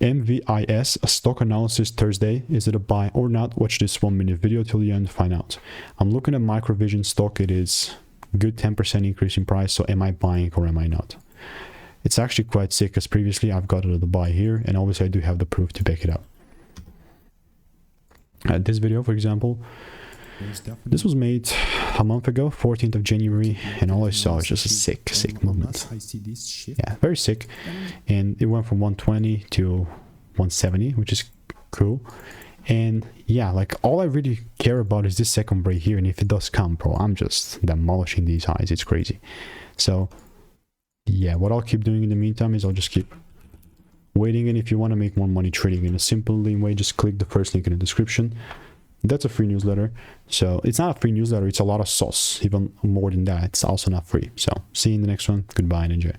MVIS, a stock analysis Thursday. Is it a buy or not? Watch this 1-minute video till the end to find out. I'm looking at Microvision stock. It is good 10% increase in price. So am I buying or am I not? It's actually quite sick because previously I've got it at the buy here, and obviously I do have the proof to back it up. This video, for example, this was made a month ago, 14th of January, and all I saw was just a sick movement. Yeah, very sick. And it went from 120 to 170, which is cool. And yeah, like all I really care about is this second break here, and if it does come, bro, I'm just demolishing these highs. It's crazy. So yeah, what I'll keep doing in the meantime is I'll just keep waiting, and if you want to make more money trading in a simple lean way, just click the first link in the description. That's a free newsletter. So it's not a free newsletter, it's a lot of sauce. Even more than that, it's also not free. So see you in the next one. Goodbye and enjoy.